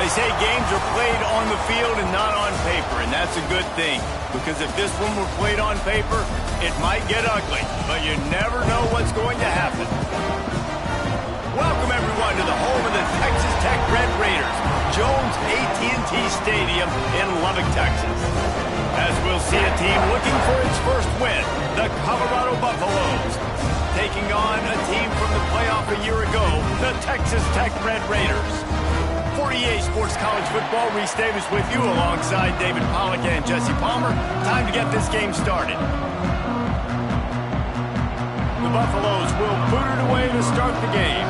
They say games are played on the field and not on paper, and that's a good thing. Because if this one were played on paper, it might get ugly, but you never know what's going to happen. Welcome, everyone, to the home of the Texas Tech Red Raiders, Jones AT&T Stadium in Lubbock, Texas. As we'll see a team looking for its first win, the Colorado Buffaloes, taking on a team from the playoff a year ago, the Texas Tech Red Raiders. 48 Sports College Football, Reese Davis with you alongside David Pollack and Jesse Palmer. Time to get this game started. The Buffaloes will boot it away to start the game.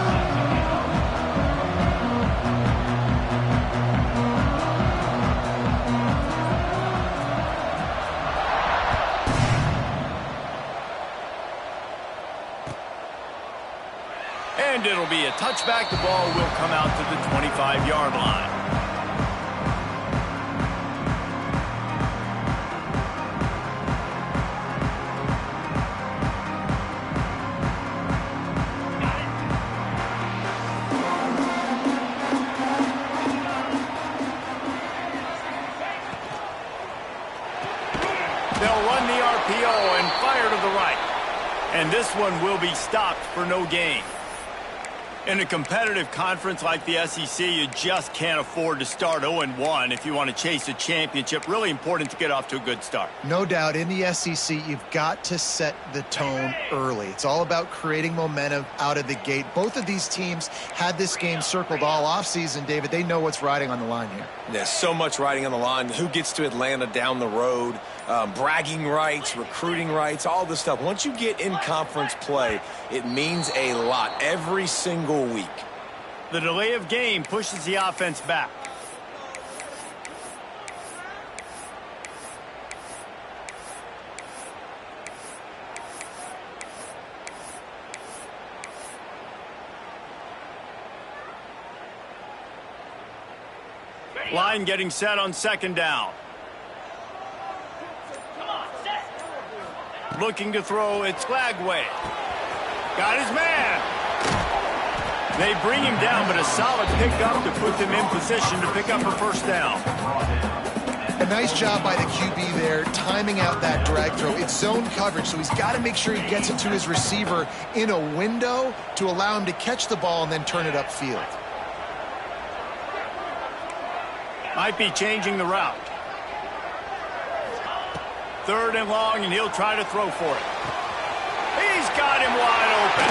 And it'll be a touchback. The ball will come out to the 25-yard line. They'll run the RPO and fire to the right. And this one will be stopped for no gain. In a competitive conference like the SEC, you just can't afford to start 0-1 if you want to chase a championship. Really important to get off to a good start. No doubt, in the SEC, you've got to set the tone early. It's all about creating momentum out of the gate. Both of these teams had this game circled all offseason, David. They know what's riding on the line here. There's so much riding on the line. Who gets to Atlanta down the road? Bragging rights, recruiting rights, all this stuff. Once you get in conference play, it means a lot every single week. The delay of game pushes the offense back. Line getting set on second down. Looking to throw, it's Flagway. Got his man. They bring him down, but a solid pickup to put them in position to pick up a first down. A nice job by the QB there, timing out that drag throw. It's zone coverage, so he's got to make sure he gets it to his receiver in a window to allow him to catch the ball and then turn it upfield. Might be changing the route. Third and long, and he'll try to throw for it. He's got him wide open.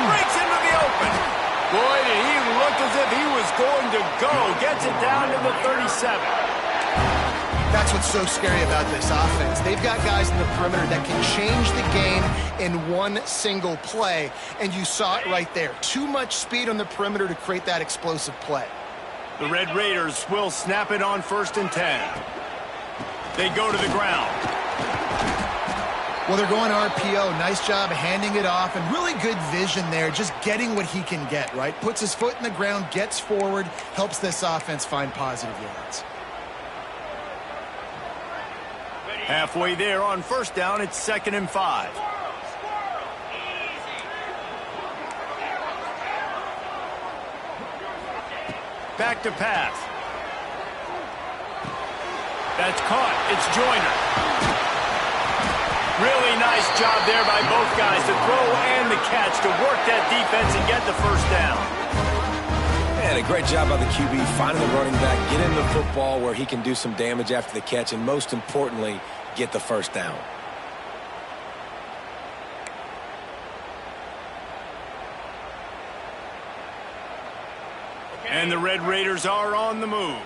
Breaks into the open. Boy, did he look as if he was going to go. Gets it down to the 37. That's what's so scary about this offense. They've got guys in the perimeter that can change the game in one single play, and you saw it right there. Too much speed on the perimeter to create that explosive play. The Red Raiders will snap it on 1st and 10. They go to the ground. Well, they're going RPO. Nice job handing it off, and really good vision there, just getting what he can get, right? Puts his foot in the ground, gets forward, helps this offense find positive yards. Halfway there on 1st down, it's 2nd and 5. Back to pass. That's caught. It's Joyner. Really nice job there by both guys to throw and the catch to work that defense and get the first down. And a great job by the QB finding the running back, get him the football where he can do some damage after the catch, and most importantly, get the first down. And the Red Raiders are on the move.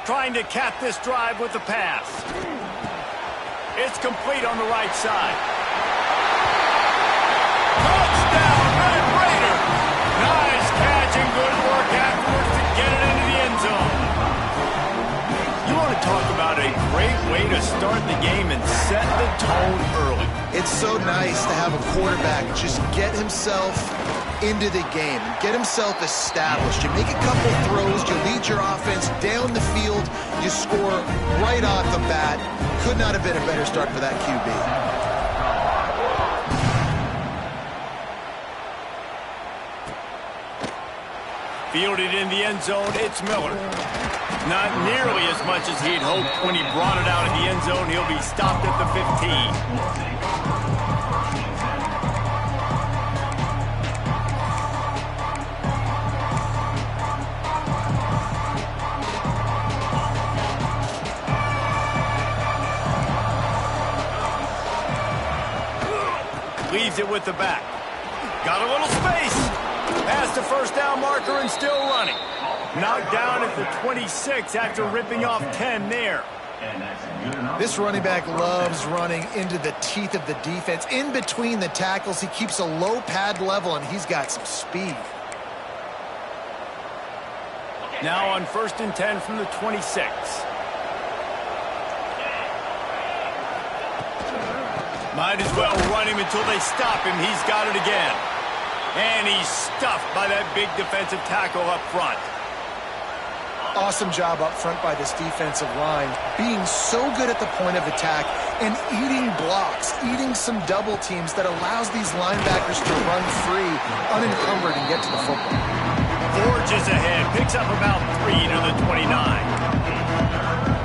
Trying to cap this drive with the pass. It's complete on the right side. Touchdown, Red Raiders! Nice catch and good work afterwards to get it into the end zone. You want to talk about a great way to start the game and set the tone early. It's so nice to have a quarterback just get himself into the game, get himself established. You make a couple throws, you lead your offense down the field, you score right off the bat. Could not have been a better start for that QB. Fielded in the end zone, it's Miller. Not nearly as much as he'd hoped when he brought it out of the end zone. He'll be stopped at the 15. Leaves it with the back. Got a little space. Past the first down marker and still running. Knocked down at the 26 after ripping off 10 there. This running back loves running into the teeth of the defense. In between the tackles, he keeps a low pad level, and he's got some speed. Now on 1st and 10 from the 26. Might as well run him until they stop him. He's got it again. And he's stuffed by that big defensive tackle up front. Awesome job up front by this defensive line, being so good at the point of attack and eating blocks, eating some double teams that allows these linebackers to run free, unencumbered, and get to the football. Forges ahead, picks up about 3 to the 29.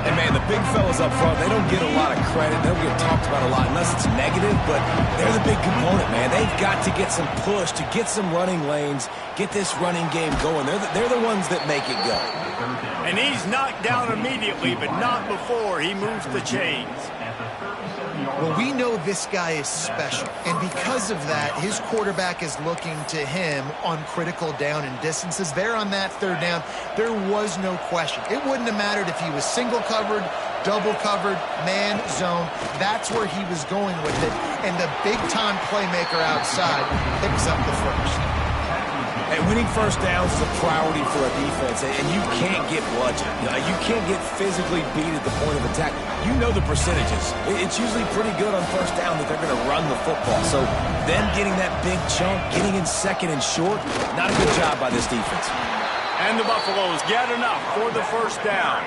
And, man, the big fellas up front, they don't get a lot of credit. They don't get talked about a lot unless it's negative, but they're the big component, man. They've got to get some push, to get some running lanes, get this running game going. They're the ones that make it go. And he's knocked down immediately, but not before he moves the chains. Well, we know this guy is special, and because of that, his quarterback is looking to him on critical down and distances. There on that 3rd down, there was no question. It wouldn't have mattered if he was single covered, double covered, man, zone. That's where he was going with it, and the big-time playmaker outside picks up the first. And winning first downs is a priority for a defense, and you can't get bludgeoned. You can't get physically beat at the point of attack. You know the percentages. It's usually pretty good on first down that they're going to run the football. So them getting that big chunk, getting in 2nd and short, not a good job by this defense. And the Buffaloes get enough for the first down.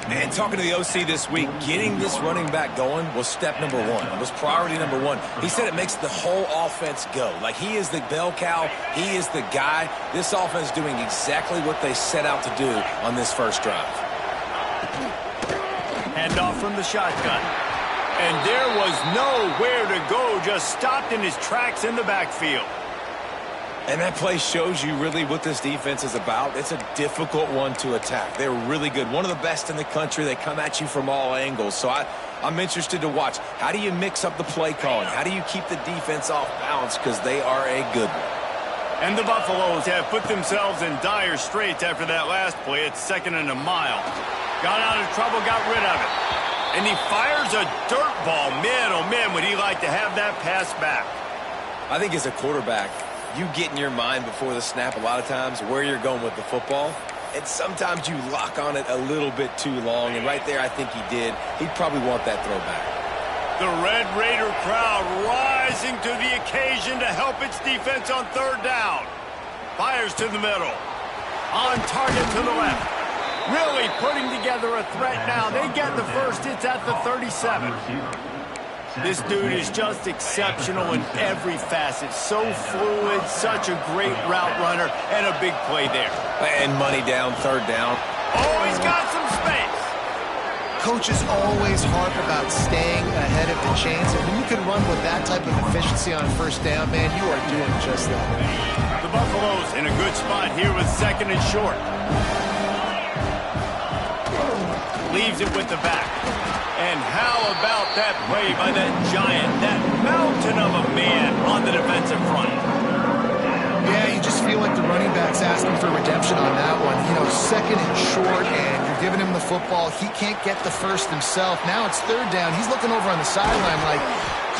And talking to the OC this week, getting this running back going was step number 1. It was priority number 1. He said it makes the whole offense go. Like, he is the bell cow. He is the guy. This offense doing exactly what they set out to do on this first drive. Handoff from the shotgun. And there was nowhere to go, just stopped in his tracks in the backfield. And that play shows you really what this defense is about. It's a difficult one to attack. They're really good. One of the best in the country. They come at you from all angles. So I'm interested to watch. How do you mix up the play calling? How do you keep the defense off balance? Because they are a good one. And the Buffaloes have put themselves in dire straits after that last play. It's 2nd and a mile. Got out of trouble, got rid of it. And he fires a dirt ball. Man, oh man, would he like to have that pass back. I think as a quarterback, you get in your mind before the snap a lot of times where you're going with the football. And sometimes you lock on it a little bit too long. And right there, I think he did. He'd probably want that throwback. The Red Raider crowd rising to the occasion to help its defense on 3rd down. Fires to the middle. On target to the left. Really putting together a threat now. They get the first. It's at the 37. This dude is just exceptional in every facet. So fluid, such a great route runner, and a big play there. And money down, 3rd down. Oh, he's got some space. Coaches always harp about staying ahead of the chains, and when you can run with that type of efficiency on 1st down, man, you are doing just that. The Buffaloes in a good spot here with 2nd and short. Leaves it with the back. And how about that play by that giant, that mountain of a man on the defensive front? Yeah, you just feel like the running back's asking for redemption on that one. You know, 2nd and short, and you're giving him the football. He can't get the first himself. Now it's 3rd down. He's looking over on the sideline like,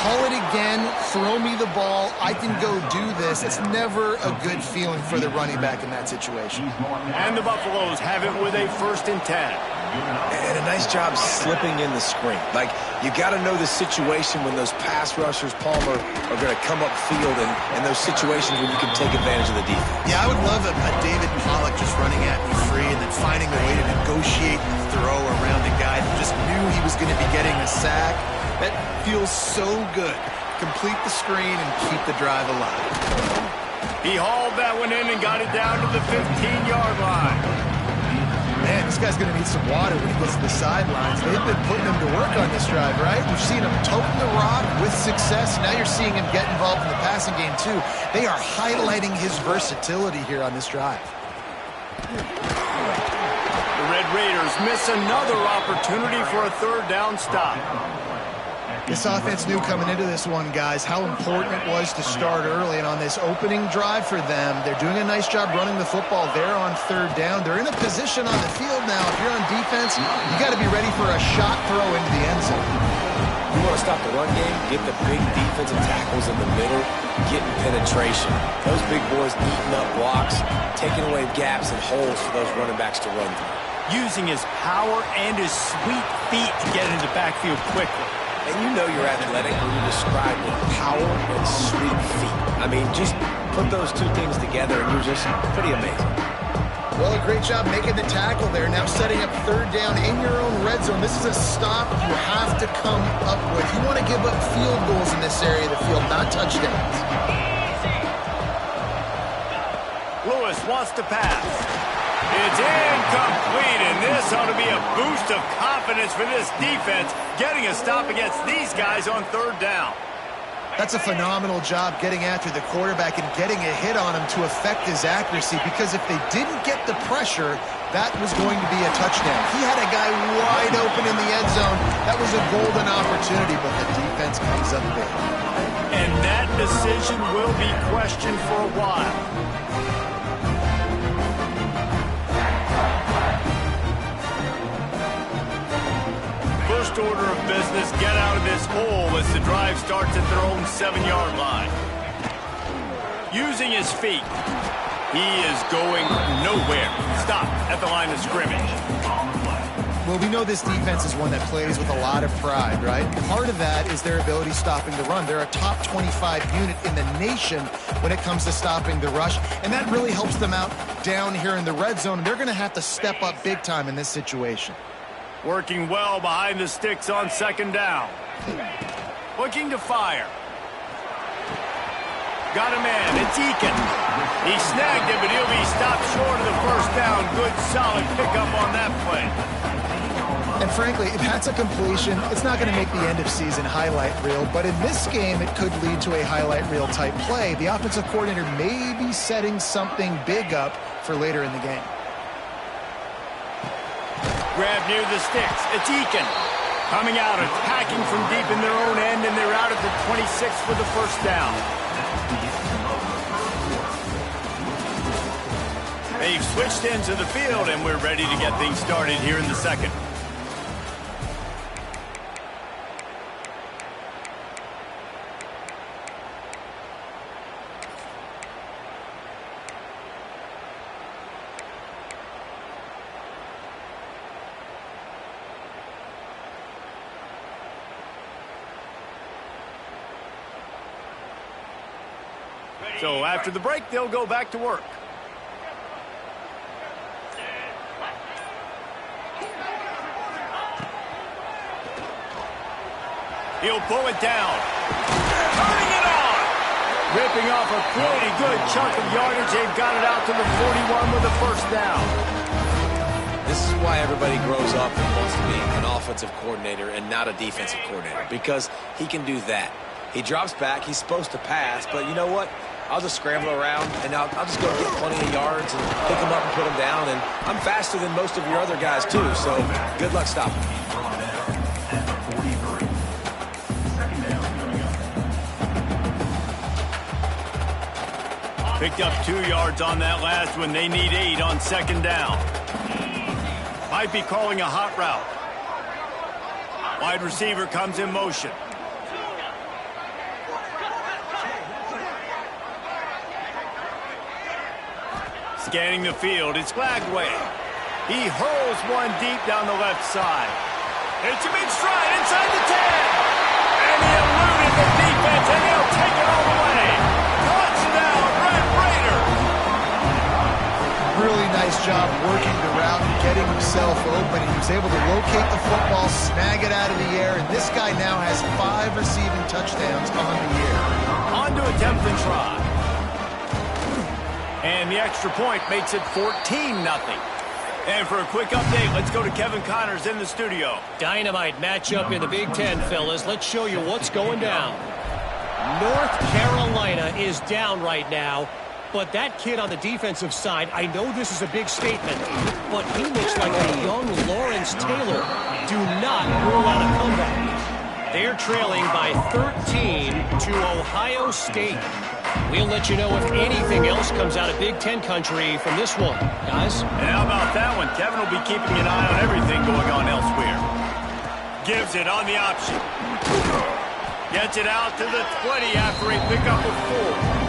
call it again, throw me the ball, I can go do this. It's never a good feeling for the running back in that situation. And the Buffaloes have it with a 1st and 10. And a nice job slipping in the screen. Like, you got to know the situation when those pass rushers, Palmer, are going to come up field and those situations when you can take advantage of the defense. Yeah, I would love a David Pollock just running at me free and then finding a way to negotiate the throw around a guy that just knew he was going to be getting a sack. That feels so good. Complete the screen and keep the drive alive. He hauled that one in and got it down to the 15-yard line. Man, this guy's going to need some water when he gets to the sidelines. They've been putting him to work on this drive, right? We've seen him toting the rock with success. Now you're seeing him get involved in the passing game, too. They are highlighting his versatility here on this drive. The Red Raiders miss another opportunity for a third down stop. This offense knew coming into this one, guys, how important it was to start early. And on this opening drive for them, they're doing a nice job running the football there on third down. They're in a position on the field now. If you're on defense, you got to be ready for a shot throw into the end zone. You want to stop the run game, get the big defensive tackles in the middle, getting penetration. Those big boys eating up blocks, taking away gaps and holes for those running backs to run through. Using his power and his sweet feet to get into the backfield quickly. And you know you're athletic when you describe the power and sweet feet. I mean, just put those two things together and you're just pretty amazing. Well, a great job making the tackle there. Now setting up third down in your own red zone. This is a stop you have to come up with. You want to give up field goals in this area of the field, not touchdowns. Lewis wants to pass. It's incomplete, and this ought to be a boost of confidence for this defense, getting a stop against these guys on third down. That's a phenomenal job getting after the quarterback and getting a hit on him to affect his accuracy, because if they didn't get the pressure, that was going to be a touchdown. He had a guy wide open in the end zone. That was a golden opportunity, but the defense comes up big. And that decision will be questioned for a while. First order of business, get out of this hole as the drive starts at their own 7-yard line. Using his feet, he is going nowhere. Stop at the line of scrimmage. Well, we know this defense is one that plays with a lot of pride, right? Part of that is their ability stopping the run. They're a top 25 unit in the nation when it comes to stopping the rush, and that really helps them out down here in the red zone. They're going to have to step up big time in this situation. Working well behind the sticks on second down. Looking to fire. Got a man. It's Eakin. He snagged it, but he'll be stopped short of the first down. Good, solid pickup on that play. And frankly, if that's a completion, it's not going to make the end-of-season highlight reel. But in this game, it could lead to a highlight reel type play. The offensive coordinator may be setting something big up for later in the game. Grab near the sticks. It's Eakin. Coming out, attacking from deep in their own end, and they're out at the 26 for the first down. They've switched into the field, and we're ready to get things started here in the second. So after the break, they'll go back to work. He'll pull it down. Turning it on. Ripping off a pretty good chunk of yardage. They've got it out to the 41 with a first down. This is why everybody grows up and wants to be an offensive coordinator and not a defensive coordinator, because he can do that. He drops back. He's supposed to pass, but you know what? I'll just scramble around, and I'll just go get plenty of yards and pick them up and put them down. And I'm faster than most of your other guys, too, so good luck stopping me. Picked up 2 yards on that last one. They need 8 on second down. Might be calling a hot route. Wide receiver comes in motion. Scanning the field, it's Glagway. He hurls one deep down the left side. It's a big stride inside the 10. And he eluded the defense, and he'll take it all the way. Touchdown, Red Raiders. Really nice job working the route and getting himself open. He was able to locate the football, snag it out of the air, and this guy now has 5 receiving touchdowns on the year. On to attempt and try. And the extra point makes it 14-0. And for a quick update, let's go to Kevin Connors in the studio. Dynamite matchup in the Big Ten, fellas. Let's show you what's going down. North Carolina is down right now, but that kid on the defensive side, I know this is a big statement, but he looks like a young Lawrence Taylor. Do not rule out a comeback. They're trailing by 13 to Ohio State. We'll let you know if anything else comes out of Big Ten country from this one, guys. And how about that one? Kevin will be keeping an eye on everything going on elsewhere. Gives it on the option. Gets it out to the 20 after a pickup of 4.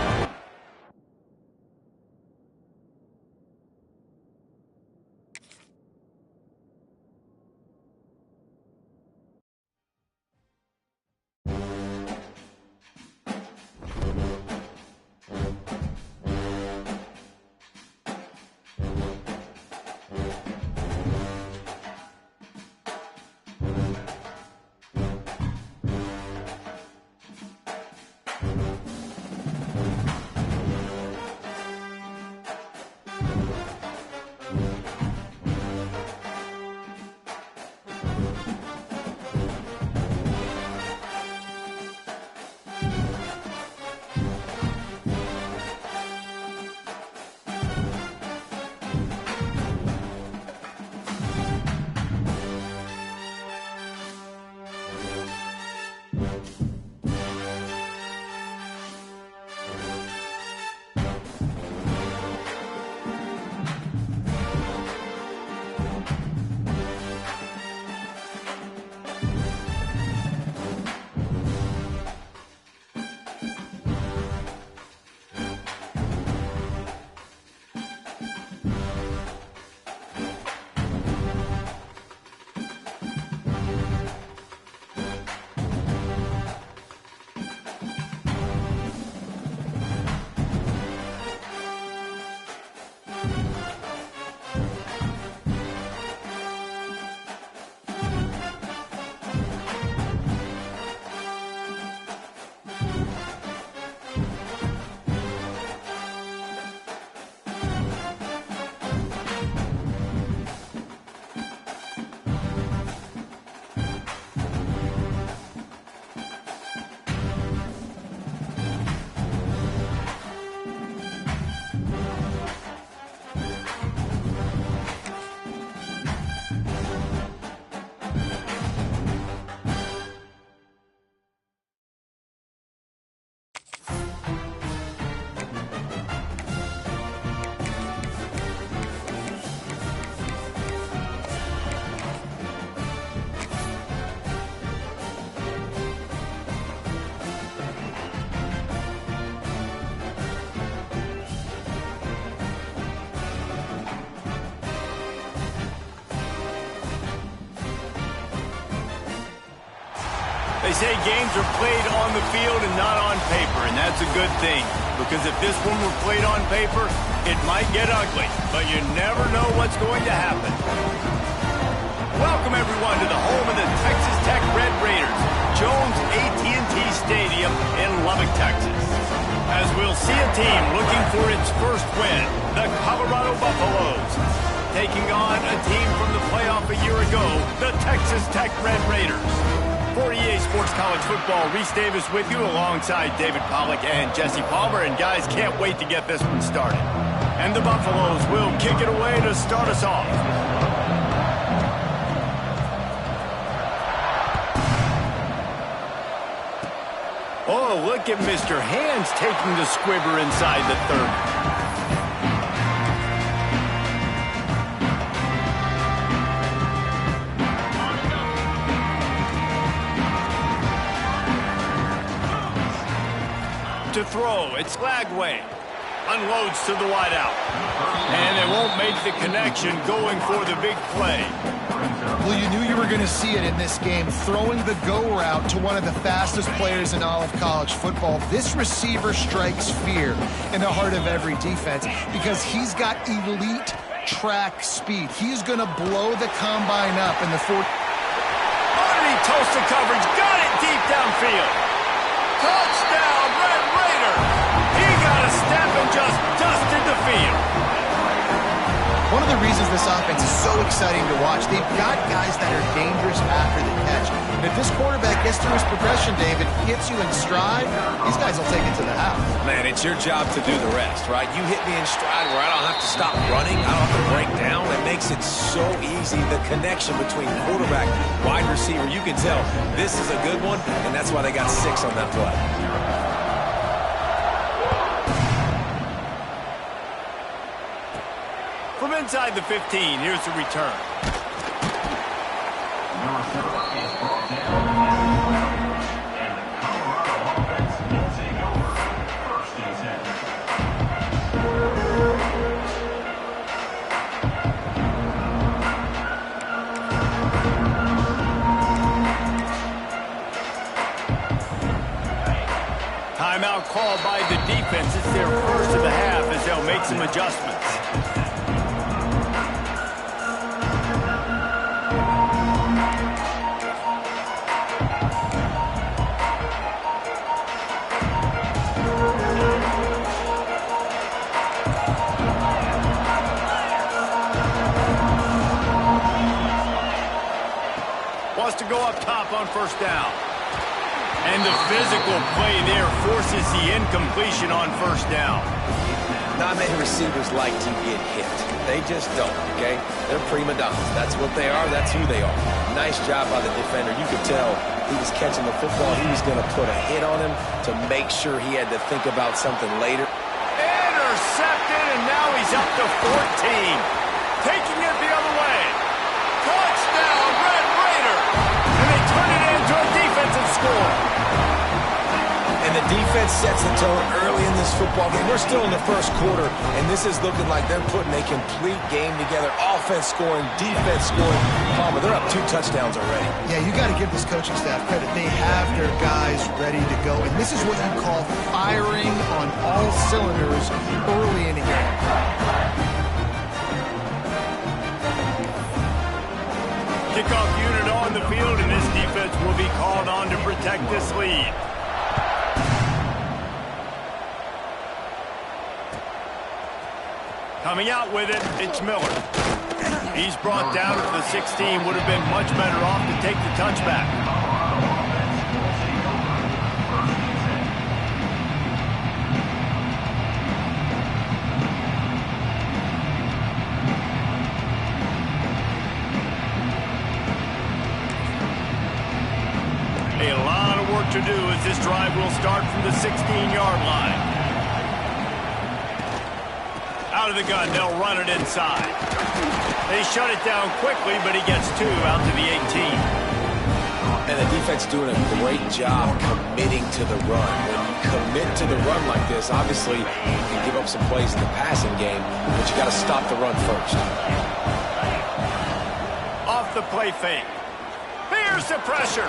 They say games are played on the field and not on paper, and that's a good thing. Because if this one were played on paper, it might get ugly. But you never know what's going to happen. Welcome, everyone, to the home of the Texas Tech Red Raiders, Jones AT&T Stadium in Lubbock, Texas. As we'll see a team looking for its first win, the Colorado Buffaloes, taking on a team from the playoff a year ago, the Texas Tech Red Raiders. For EA Sports College Football, Reese Davis with you alongside David Pollack and Jesse Palmer. And guys, can't wait to get this one started. And the Buffaloes will kick it away to start us off. Oh, look at Mr. Hands taking the squibber inside the 30. To throw, it's Lagway. Unloads to the wideout. And they won't make the connection going for the big play. Well, you knew you were going to see it in this game. Throwing the go route to one of the fastest players in all of college football. This receiver strikes fear in the heart of every defense because he's got elite track speed. He's going to blow the combine up in the 40. Underneath toasted coverage. Got it deep downfield. Touchdown, Red Raiders! He got a step and just dusted the field. One of the reasons this offense is so exciting to watch, they've got guys that are dangerous after the catch. And if this quarterback gets through his progression, David, hits you in stride, these guys will take it to the house. Man, it's your job to do the rest, right? You hit me in stride where I don't have to stop running. I don't have to break down. It makes it so easy. The connection between quarterback, wide receiver, you can tell this is a good one, and that's why they got 6 on that play. From inside the 15, here's the return. Timeout called by the defense. It's their first of the half as they'll make some adjustments. Wants to go up top on first down. And the physical play there forces the incompletion on first down. Not many receivers like to get hit. They just don't, okay? They're prima donnas. That's what they are. That's who they are. Nice job by the defender. You could tell he was catching the football. He was going to put a hit on him to make sure he had to think about something later. Intercepted, and now he's up to 14. Taking it the other way. Touchdown, Red Raiders! And they turn it into a defensive score. And the defense sets the tone early in this football game. We're still in the first quarter, and this is looking like they're putting a complete game together. Offense scoring, defense scoring. Palmer, they're up 2 touchdowns already. Yeah, you got to give this coaching staff credit. They have their guys ready to go, and this is what you call firing on all cylinders early in the game. Kickoff unit on the field, and this defense will be called on to protect this lead. Coming out with it, it's Miller. He's brought down at the 16. Would have been much better off to take the touchback. A lot of work to do as this drive will start from the 16-yard line. Out of the gun, they'll run it inside. They shut it down quickly, but he gets 2 out to the 18. And the defense doing a great job committing to the run. When you commit to the run like this, obviously you can give up some plays in the passing game, but you got to stop the run first. Off the play fake. Here's the pressure.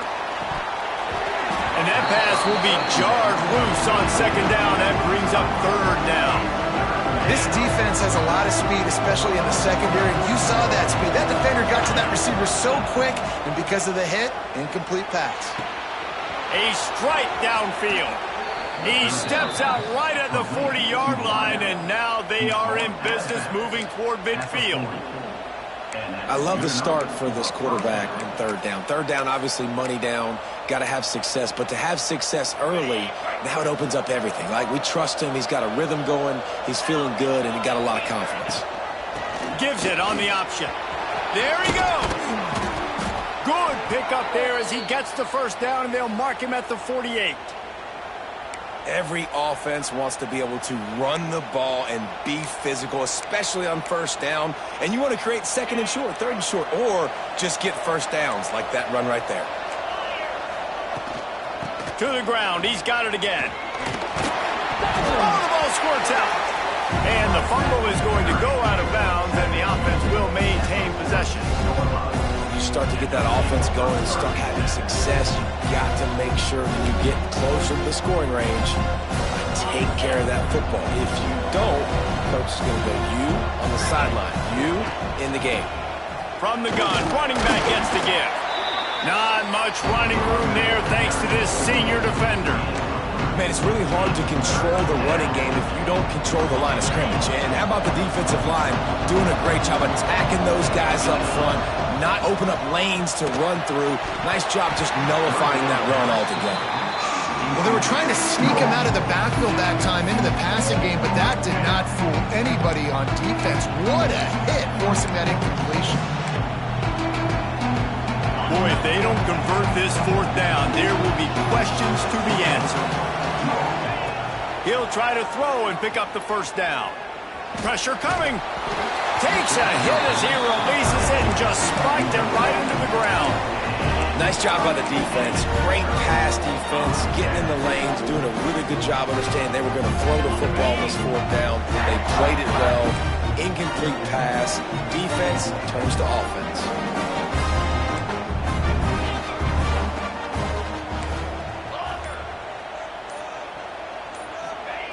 And that pass will be jarred loose on second down. That brings up third down. This defense has a lot of speed, especially in the secondary. You saw that speed. That defender got to that receiver so quick, and because of the hit, incomplete pass. A strike downfield. He steps out right at the 40-yard line, and now they are in business moving toward midfield. I love the start for this quarterback in third down. Third down, obviously money down, got to have success. But to have success early, now it opens up everything. Like, we trust him. He's got a rhythm going. He's feeling good, and he got a lot of confidence. Gives it on the option. There he goes. Good pickup there as he gets the first down, and they'll mark him at the 48. Every offense wants to be able to run the ball and be physical, especially on first down. And you want to create second and short, third and short, or just get first downs like that run right there. To the ground. He's got it again. Oh, the ball squirts out. And the fumble is going to go out of bounds, and the offense will maintain possession. You start to get that offense going and start having success, you got to make sure when you get closer to the scoring range, take care of that football. If you don't, coach is going to go you on the sideline, you in the game. From the gun, running back gets the gift. Not much running room there thanks to this senior defender. Man, it's really hard to control the running game if you don't control the line of scrimmage. And how about the defensive line doing a great job attacking those guys up front, not open up lanes to run through. Nice job just nullifying that run altogether. Well, they were trying to sneak him out of the backfield that time into the passing game, but that did not fool anybody on defense. What a hit, forcing that incompletion. Boy, if they don't convert this fourth down, there will be questions to be answered. He'll try to throw and pick up the first down. Pressure coming. Takes a hit as he releases it and just spiked it right into the ground. Nice job by the defense. Great pass defense, getting in the lanes, doing a really good job understanding they were going to throw the football on this fourth down. They played it well. Incomplete pass. Defense turns to offense.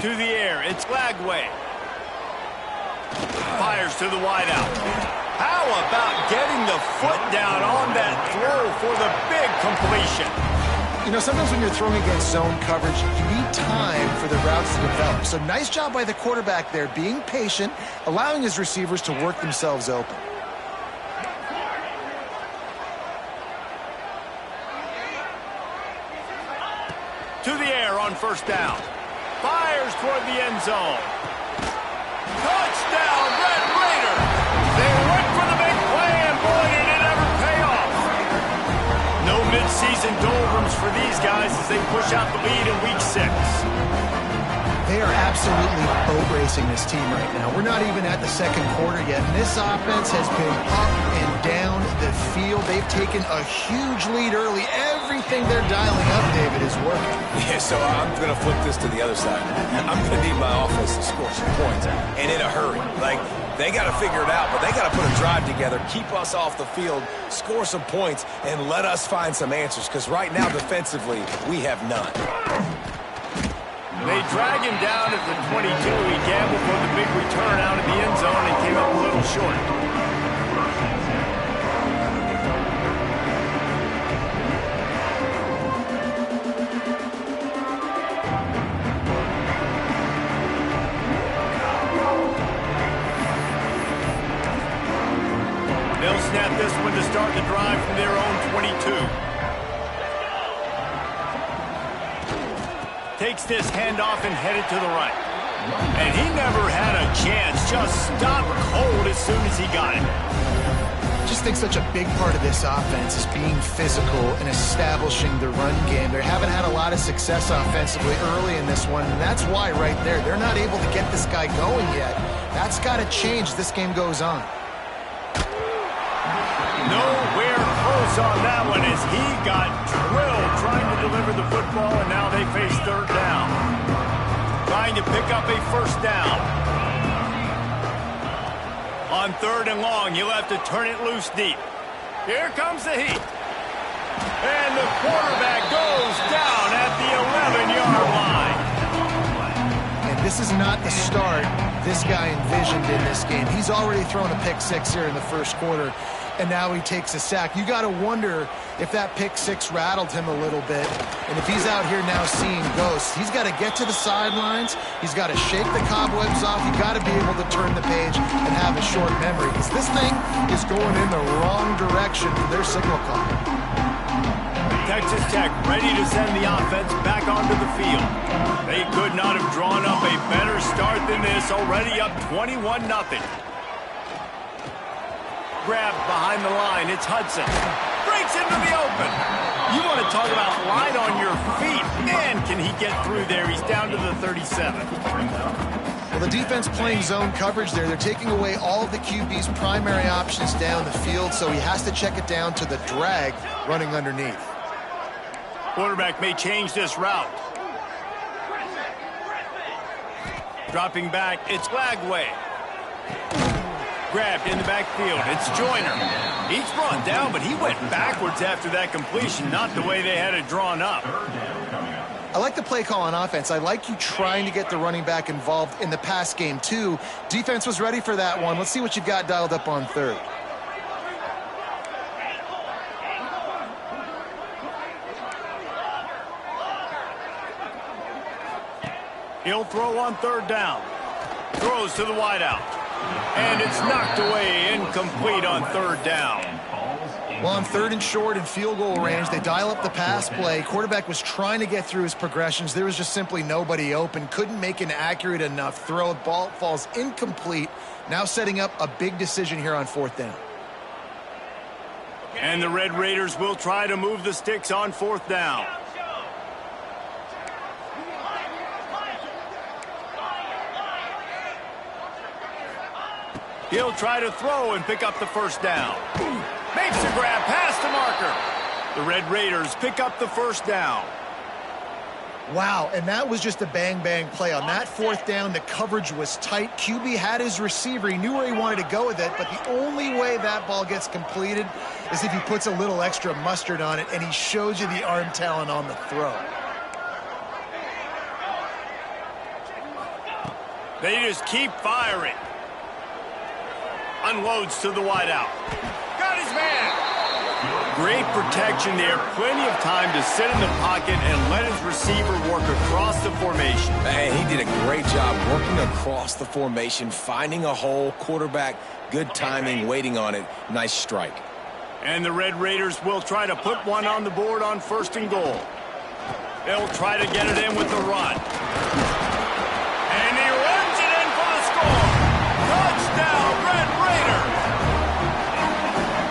To the air, it's Lagway. Fires to the wideout. How about getting the foot down on that throw for the big completion? You know, sometimes when you're throwing against zone coverage, you need time for the routes to develop. So nice job by the quarterback there, being patient, allowing his receivers to work themselves open. To the air on first down. Fires toward the end zone. Touchdown, Red Raiders! They went for the big play, and boy, did it ever pay off. No midseason doldrums for these guys as they push out the lead in Week 6. They are absolutely boat racing this team right now. We're not even at the second quarter yet, and this offense has been up and down the field. They've taken a huge lead early. Everything they're dialing up, David, is working. Yeah, so I'm going to flip this to the other side. I'm going to need my offense to score some points, and in a hurry. Like, they got to figure it out, but they got to put a drive together, keep us off the field, score some points, and let us find some answers, because right now, defensively, we have none. They drag him down at the 22. He gambled for the big return out of the end zone and came up a little short. They'll snap this one to start the drive from their own 22. Takes this handoff and headed to the right. And he never had a chance. Just stopped cold as soon as he got it. I just think such a big part of this offense is being physical and establishing the run game. They haven't had a lot of success offensively early in this one, and that's why right there, they're not able to get this guy going yet. That's got to change as this game goes on. Nowhere close on that one as he got drilled trying to deliver the football, and now they face third down. Trying to pick up a first down. On third and long, you'll have to turn it loose deep. Here comes the heat. And the quarterback goes down at the 11-yard line. And this is not the start this guy envisioned in this game. He's already thrown a pick six here in the first quarter, and now he takes a sack. You got to wonder if that pick six rattled him a little bit, and if he's out here now seeing ghosts. He's got to get to the sidelines. He's got to shake the cobwebs off. You got to be able to turn the page and have a short memory, because this thing is going in the wrong direction for their signal call. Texas Tech ready to send the offense back onto the field. They could not have drawn up a better start than this, already up 21-0. Grabbed behind the line, it's Hudson. Breaks into the open. You want to talk about light on your feet. Man, can he get through there. He's down to the 37. Well, the defense playing zone coverage there. They're taking away all of the QB's primary options down the field, so he has to check it down to the drag running underneath. Quarterback may change this route. Dropping back, it's Lagway. Grabbed in the backfield, it's Joyner. He's brought down, but he went backwards after that completion, not the way they had it drawn up. I like the play call on offense. I like you trying to get the running back involved in the pass game, too. Defense was ready for that one. Let's see what you've got dialed up on third. He'll throw on third down. Throws to the wideout. And it's knocked away, incomplete on third down. Well, on third and short and field goal range, they dial up the pass play. Quarterback was trying to get through his progressions. There was just simply nobody open. Couldn't make an accurate enough throw. Ball falls incomplete. Now setting up a big decision here on fourth down. And the Red Raiders will try to move the sticks on fourth down. He'll try to throw and pick up the first down. Makes a grab past the marker. The Red Raiders pick up the first down. Wow, and that was just a bang-bang play. On that fourth down, the coverage was tight. QB had his receiver. He knew where he wanted to go with it, but the only way that ball gets completed is if he puts a little extra mustard on it, and he shows you the arm talent on the throw. They just keep firing. Unloads to the wideout. Got his man. Great protection there. Plenty of time to sit in the pocket and let his receiver work across the formation. Hey, he did a great job working across the formation, finding a hole. Quarterback, good timing, waiting on it. Nice strike. And the Red Raiders will try to put one on the board on first and goal. They'll try to get it in with the run. And he runs it in for the score. Touchdown, Red Raiders.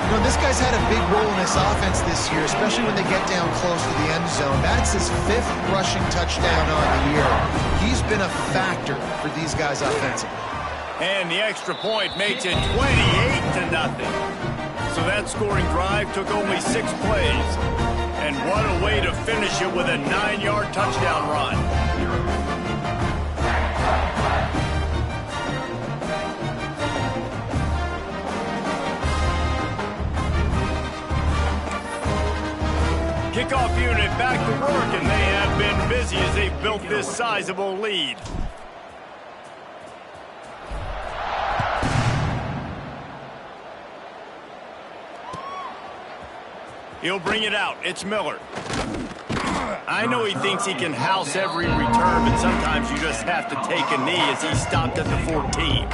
You know, this guy's had a big role in this offense this year, especially when they get down close to the end zone. That's his 5th rushing touchdown on the year. He's been a factor for these guys offensively. And the extra point makes it 28-0. So that scoring drive took only 6 plays. And what a way to finish it with a 9-yard touchdown run. Kickoff unit back to work, and they have been busy as they've built this sizable lead. He'll bring it out. It's Miller. I know he thinks he can house every return, but sometimes you just have to take a knee as he stopped at the 14.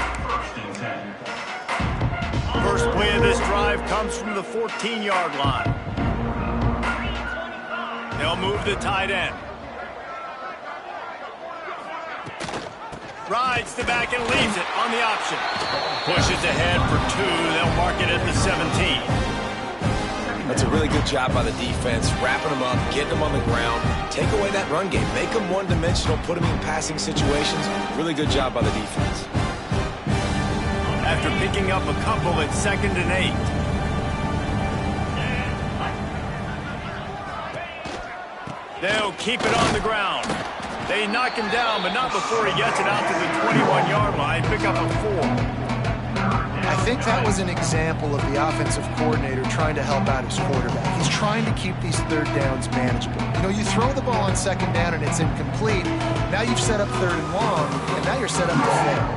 First play of this drive comes from the 14-yard line. They'll move the tight end. Rides the back and leaves it on the option. Pushes ahead for 2. They'll mark it at the 17. That's a really good job by the defense, wrapping them up, getting them on the ground, take away that run game, make them one-dimensional, put them in passing situations. Really good job by the defense. After picking up a couple at 2nd and 8. They'll keep it on the ground. They knock him down, but not before he gets it out to the 21-yard line. Pick up a 4. I think that was an example of the offensive coordinator trying to help out his quarterback. He's trying to keep these third downs manageable. You know, you throw the ball on 2nd down and it's incomplete. Now you've set up 3rd and long, and now you're set up to fail.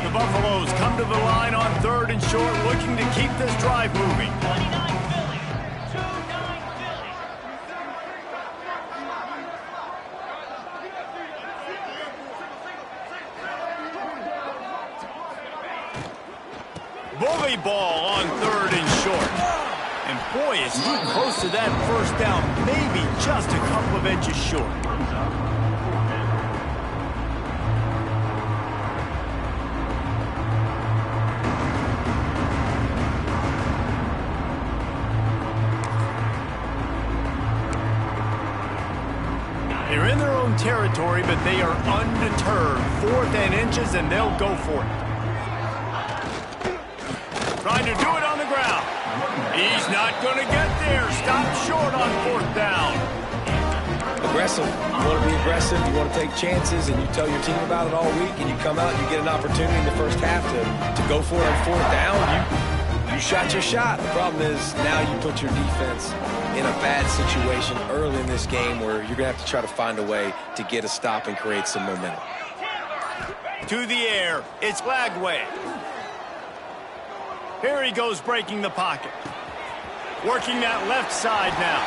The Buffaloes come to the line on 3rd and short, looking to keep this drive moving. Bully ball on 3rd and short. And boy, is he close to that first down, maybe just a couple of inches short. They're in their own territory, but they are undeterred. 4th and inches, and they'll go for it. Trying to do it on the ground. He's not going to get there. Stopped short on 4th down. Aggressive. You want to be aggressive. You want to take chances, and you tell your team about it all week, and you come out and you get an opportunity in the first half to go for it on 4th down. You shot your shot. The problem is now you put your defense in a bad situation early in this game where you're going to have to try to find a way to get a stop and create some momentum. To the air. It's Lagway. Here he goes breaking the pocket. Working that left side now.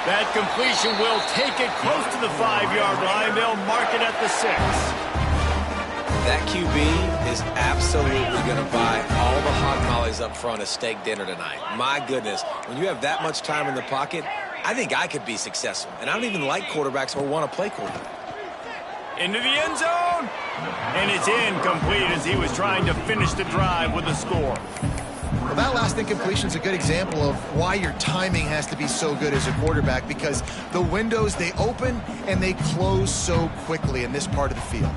That completion will take it close to the 5-yard line. They'll mark it at the 6. That QB is absolutely going to buy all the hot tamales up front a steak dinner tonight. My goodness, when you have that much time in the pocket, I think I could be successful. And I don't even like quarterbacks or want to play quarterback. Into the end zone. And it's incomplete as he was trying to finish the drive with a score. Well, that last incompletion is a good example of why your timing has to be so good as a quarterback, because the windows, they open and they close so quickly in this part of the field.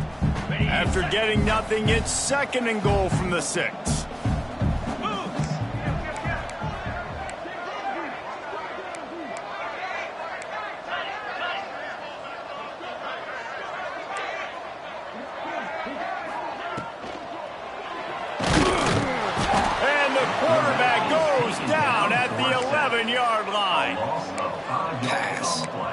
After getting nothing, it's 2nd and goal from the 6. Quarterback goes down at the 11-yard line.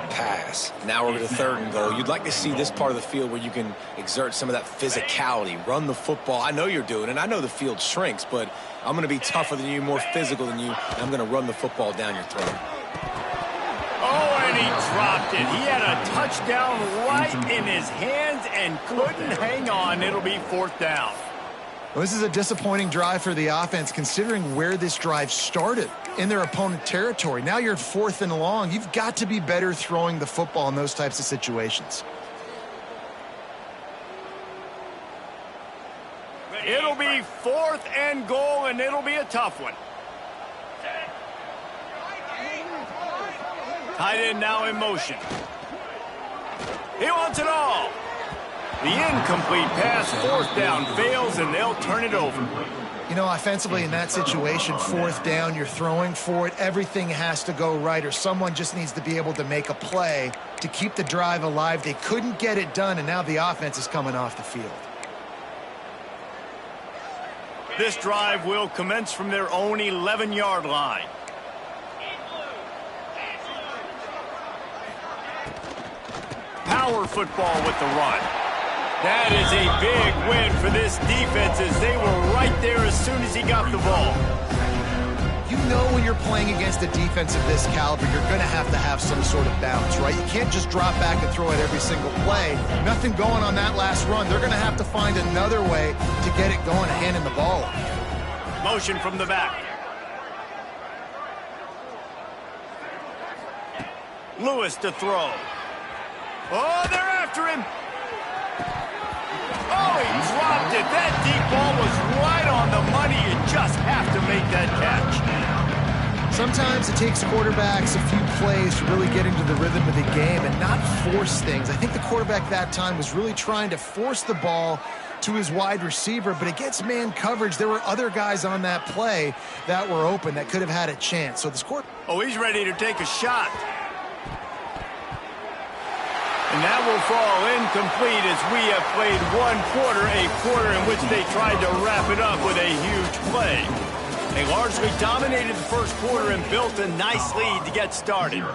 Pass. Now we're to 3rd and goal. You'd like to see this part of the field where you can exert some of that physicality, run the football. I know you're doing it. I know the field shrinks, but I'm going to be tougher than you, more physical than you, and I'm going to run the football down your throat. Oh, and he dropped it. He had a touchdown right in his hands and couldn't hang on. It'll be 4th down. Well, this is a disappointing drive for the offense, considering where this drive started, in their opponent territory. Now you're at 4th and long. You've got to be better throwing the football in those types of situations. It'll be 4th and goal, and it'll be a tough one. Tight end now in motion. He wants it all. The incomplete pass, 4th down, fails, and they'll turn it over. You know, offensively in that situation, 4th down, you're throwing for it. Everything has to go right, or someone just needs to be able to make a play to keep the drive alive. They couldn't get it done, and now the offense is coming off the field. This drive will commence from their own 11-yard line. Power football with the run. That is a big win for this defense, as they were right there as soon as he got the ball. You know when you're playing against a defense of this caliber, you're going to have some sort of balance, right? You can't just drop back and throw it every single play. Nothing going on that last run. They're going to have to find another way to get it going and handing the ball off. Motion from the back. Lewis to throw. Oh, they're after him. Oh, he dropped it. That deep ball was right on the money. You just have to make that catch. Sometimes it takes quarterbacks a few plays to really get into the rhythm of the game and not force things. I think the quarterback that time was really trying to force the ball to his wide receiver, but against man coverage, there were other guys on that play that were open that could have had a chance. So the score. Oh, he's ready to take a shot. And that will fall incomplete, as we have played one quarter, a quarter in which they tried to wrap it up with a huge play. They largely dominated the first quarter and built a nice lead to get started.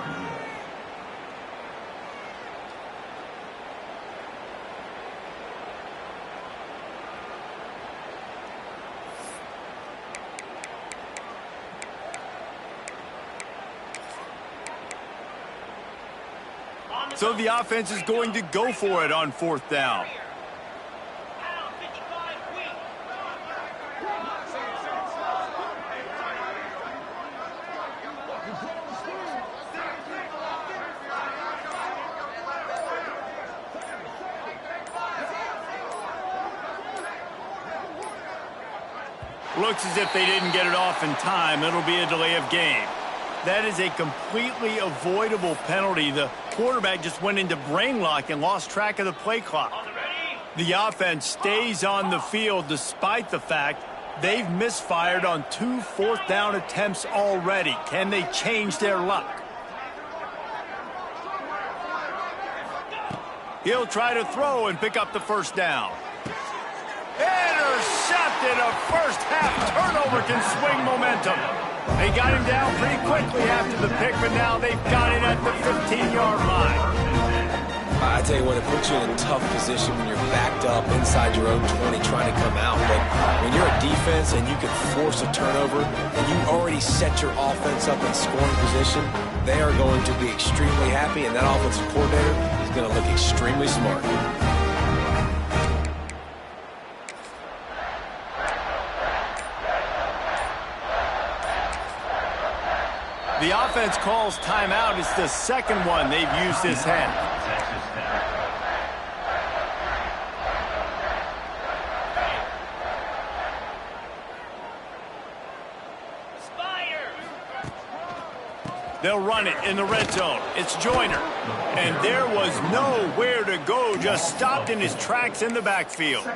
So the offense is going to go for it on 4th down. Looks as if they didn't get it off in time. It'll be a delay of game. That is a completely avoidable penalty. The quarterback just went into brain lock and lost track of the play clock. The offense stays on the field despite the fact they've misfired on 2 4th down attempts already. Can they change their luck? He'll try to throw and pick up the 1st down. Intercepted. A first-half turnover can swing momentum. They got him down pretty quickly after the pick, but now they've got it at the 15-yard line. I tell you what, it puts you in a tough position when you're backed up inside your own 20 trying to come out. But when you're a defense and you can force a turnover and you already set your offense up in scoring position, they are going to be extremely happy, and that offensive coordinator is going to look extremely smart. The offense calls timeout. It's the second one they've used this half. They'll run it in the red zone. It's Joyner. And there was nowhere to go, just stopped in his tracks in the backfield.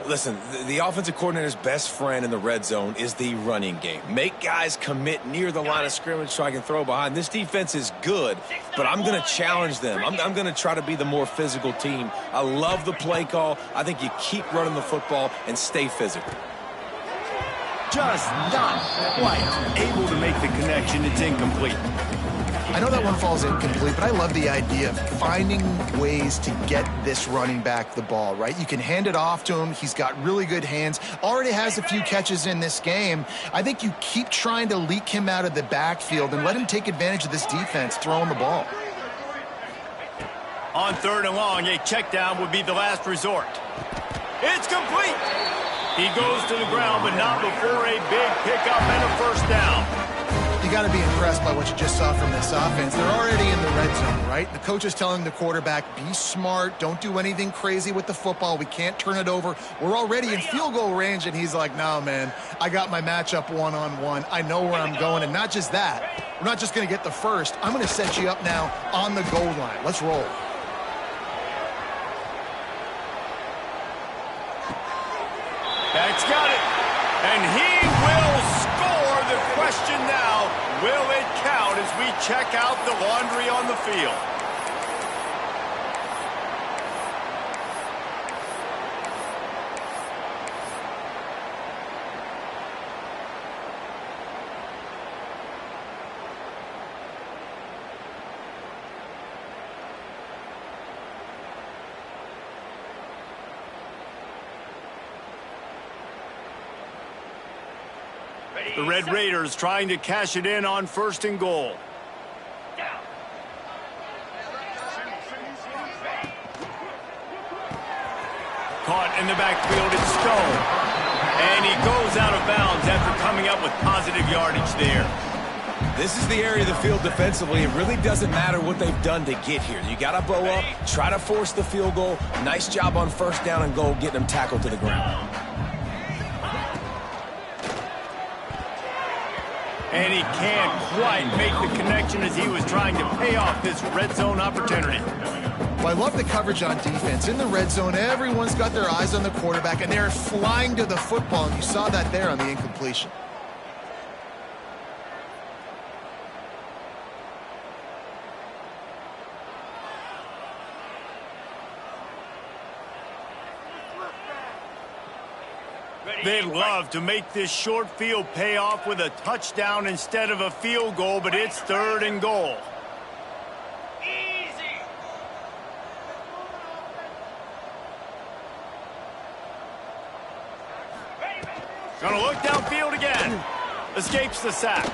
Listen, the offensive coordinator's best friend in the red zone is the running game. Make guys commit near the line of scrimmage so I can throw behind. This defense is good, but I'm going to challenge them. I'm going to try to be the more physical team. I love the play call. I think you keep running the football and stay physical. Just not quite able to make the connection. It's incomplete. I know that one falls incomplete, but I love the idea of finding ways to get this running back the ball, right? You can hand it off to him. He's got really good hands. Already has a few catches in this game. I think you keep trying to leak him out of the backfield and let him take advantage of this defense throwing the ball. On 3rd and long, a check down would be the last resort. It's complete. He goes to the ground, but not before a big pickup and a first down. You got to be impressed by what you just saw from this offense. They're already in the red zone, right? The coach is telling the quarterback, be smart, don't do anything crazy with the football. We can't turn it over. We're already in field goal range, and he's like, no, man, I got my matchup one-on-one. I know where I'm going, and not just that. We're not just going to get the first. I'm going to set you up now on the goal line. Let's roll. That's got it. And he will score. The question now, will it count as we check out the laundry on the field? The Red Raiders trying to cash it in on 1st and goal. Caught in the backfield, it's Stone. And he goes out of bounds after coming up with positive yardage there. This is the area of the field defensively. It really doesn't matter what they've done to get here. You got to bow up, try to force the field goal. Nice job on 1st down and goal, getting them tackled to the ground. And he can't quite make the connection as he was trying to pay off this red zone opportunity. Well, I love the coverage on defense. In the red zone, everyone's got their eyes on the quarterback, and they're flying to the football, and you saw that there on the incompletion. They'd love to make this short field pay off with a touchdown instead of a field goal, but it's 3rd and goal. Easy. Gonna look downfield again. Escapes the sack.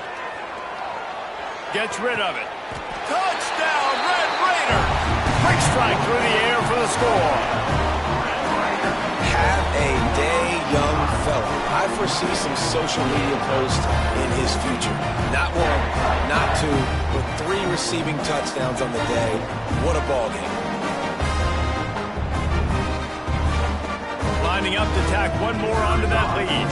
Gets rid of it. Touchdown, Red Raiders! Quick strike through the air for the score. Have a day, young fella. I foresee some social media posts in his future. Not one, not two, but 3 receiving touchdowns on the day. What a ball game. Lining up to tack one more onto that lead.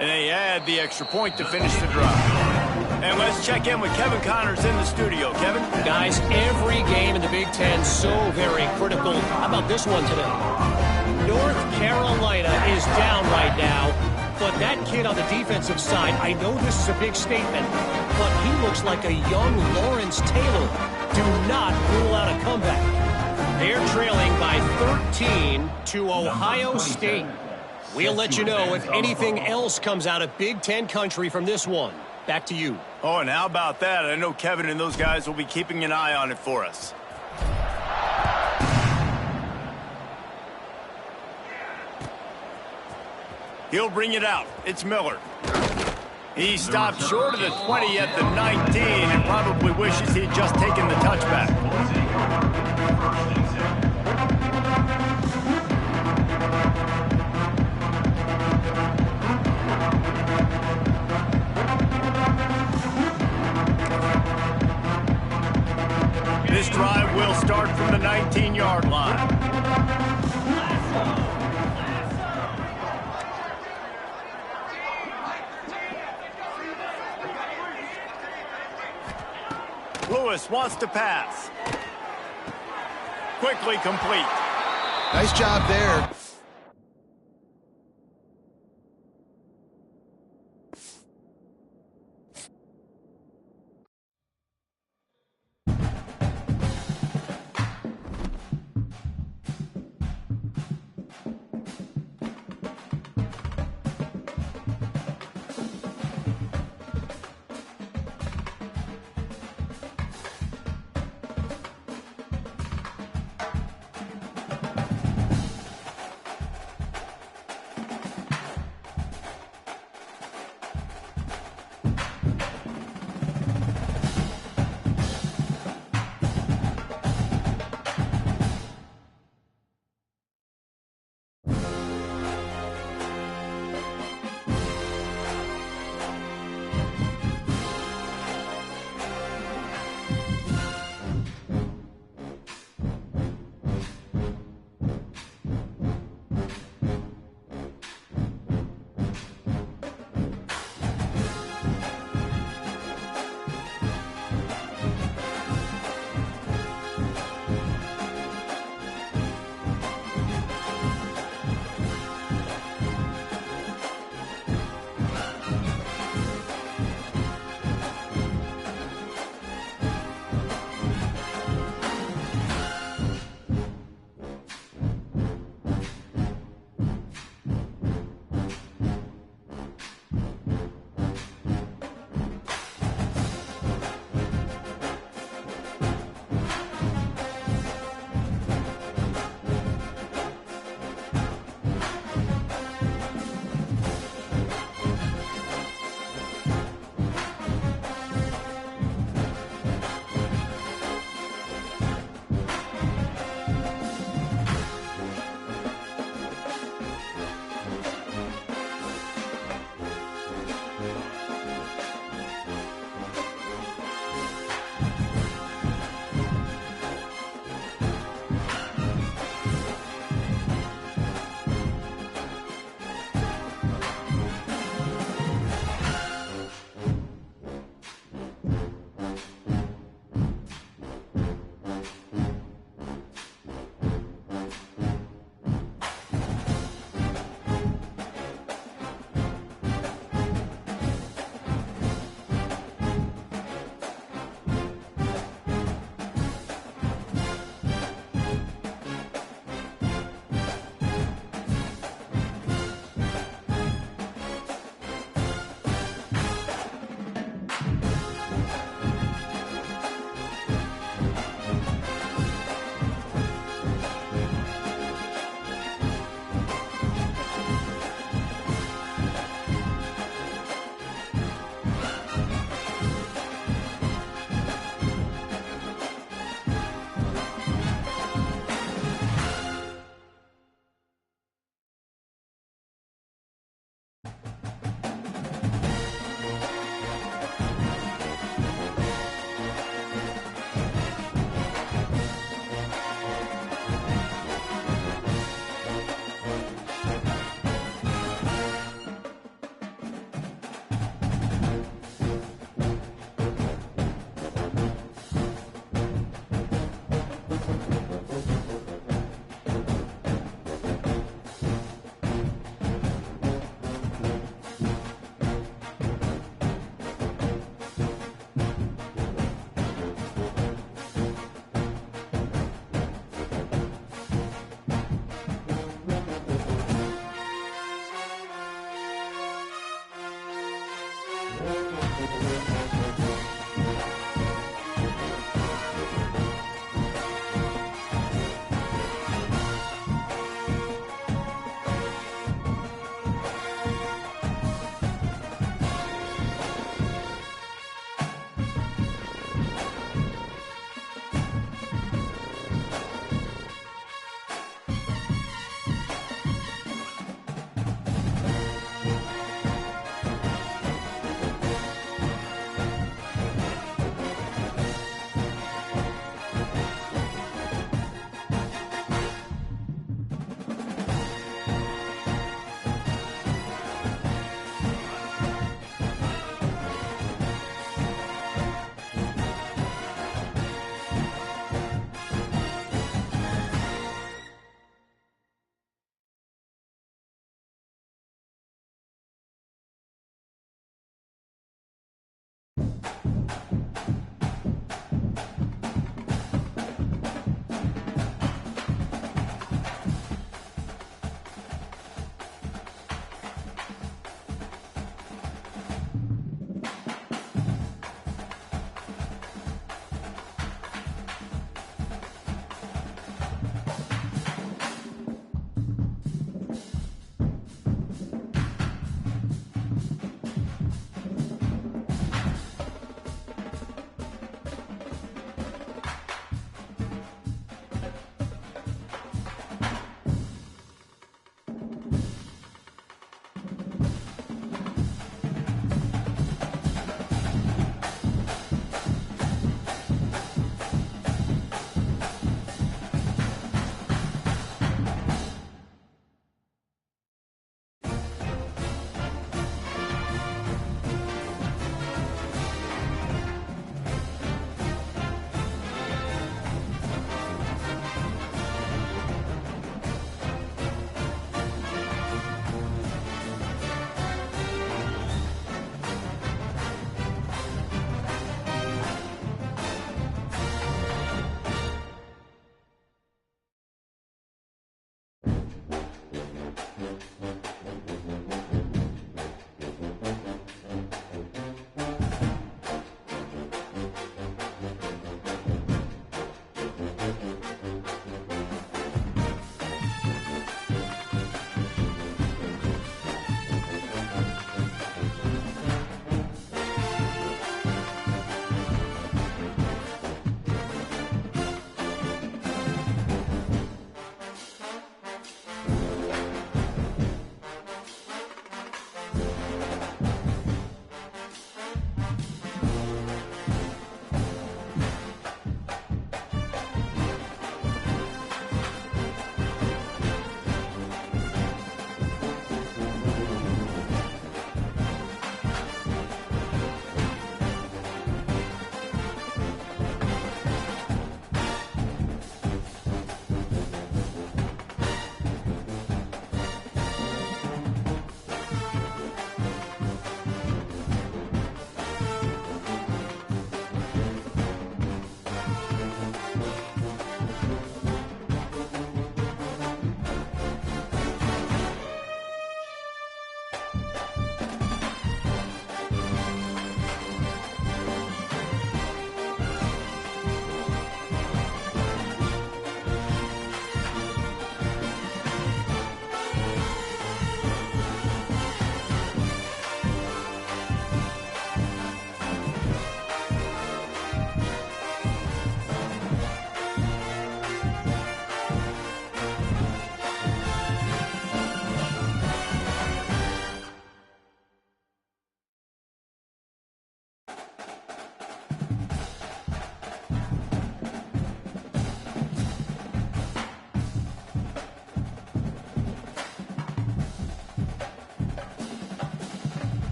And they add the extra point to finish the drive. And let's check in with Kevin Connors in the studio. Kevin? Guys, every game in the Big Ten so very critical. How about this one today? North Carolina is down right now, but that kid on the defensive side, I know this is a big statement, but he looks like a young Lawrence Taylor. Do not rule out a comeback. They're trailing by 13 to Ohio State. We'll let you know if anything else comes out of Big Ten country from this one. Back to you. Oh, and how about that? I know Kevin and those guys will be keeping an eye on it for us. He'll bring it out. It's Miller. He stopped short of the 20 at the 19 and probably wishes he'd just taken the touchback. This drive will start from the 19-yard line. Lewis wants to pass. Quickly complete. Nice job there.